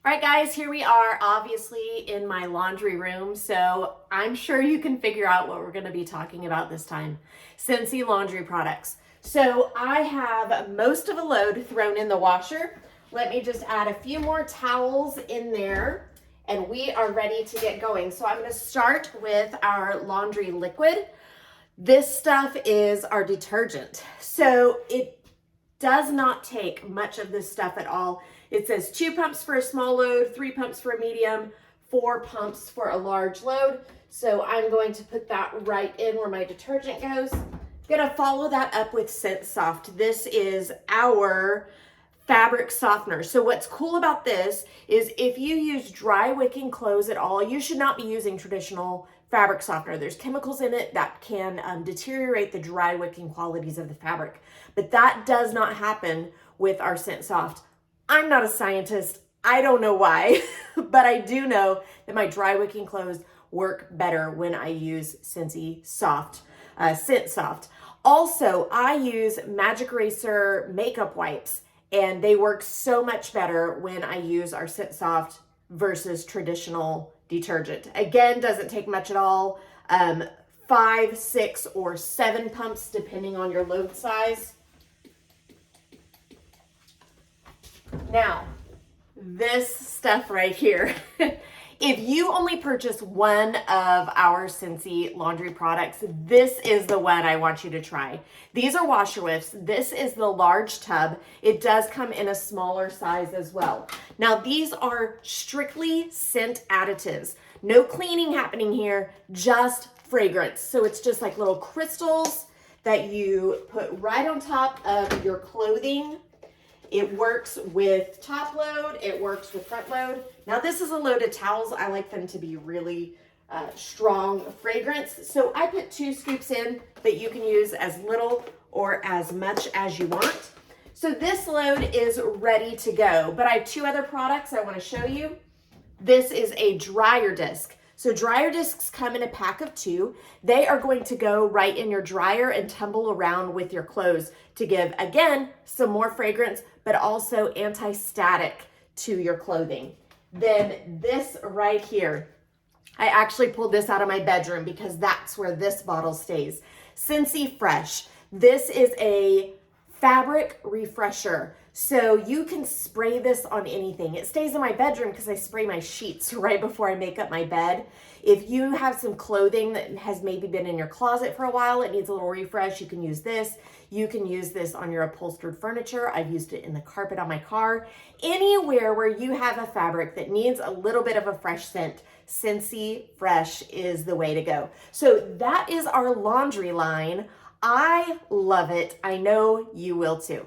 All right, guys, here we are, obviously in my laundry room, so I'm sure you can figure out what we're going to be talking about this time. Scentsy Laundry Products. So I have most of a load thrown in the washer. Let me just add a few more towels in there, and we are ready to get going. So I'm going to start with our laundry liquid. This stuff is our detergent. So it does not take much of this stuff at all. It says 2 pumps for a small load, 3 pumps for a medium, 4 pumps for a large load. So I'm going to put that right in where my detergent goes. I'm gonna follow that up with Scent Soft. This is our fabric softener. So what's cool about this is if you use dry wicking clothes at all, you should not be using traditional fabric softener. There's chemicals in it that can deteriorate the dry wicking qualities of the fabric, but that does not happen with our Scent Soft. I'm not a scientist. I don't know why, but I do know that my dry wicking clothes work better when I use Scentsy Soft, Scent Soft. Also, I use Magic Eraser makeup wipes, and they work so much better when I use our Scent Soft versus traditional detergent. Again, doesn't take much at all. 5, 6, or 7 pumps depending on your load size. Now, this stuff right here, if you only purchase one of our Scentsy laundry products, this is the one I want you to try. These are washer whiffs. This is the large tub. It does come in a smaller size as well. Now, these are strictly scent additives. No cleaning happening here, just fragrance. So it's just like little crystals that you put right on top of your clothing. It works with top load, it works with front load. Now this is a load of towels. I like them to be really strong fragrance. So I put 2 scoops in, but you can use as little or as much as you want. So this load is ready to go, but I have 2 other products I want to show you. This is a dryer disc. So dryer discs come in a pack of 2. They are going to go right in your dryer and tumble around with your clothes to give, again, some more fragrance, but also anti-static to your clothing. Then this right here, I actually pulled this out of my bedroom because that's where this bottle stays. Scentsy Fresh. This is a fabric refresher. So you can spray this on anything. It stays in my bedroom because I spray my sheets right before I make up my bed. If you have some clothing that has maybe been in your closet for a while, it needs a little refresh, you can use this. You can use this on your upholstered furniture. I've used it in the carpet on my car. Anywhere where you have a fabric that needs a little bit of a fresh scent, Scentsy Fresh is the way to go. So that is our laundry line. I love it. I know you will too.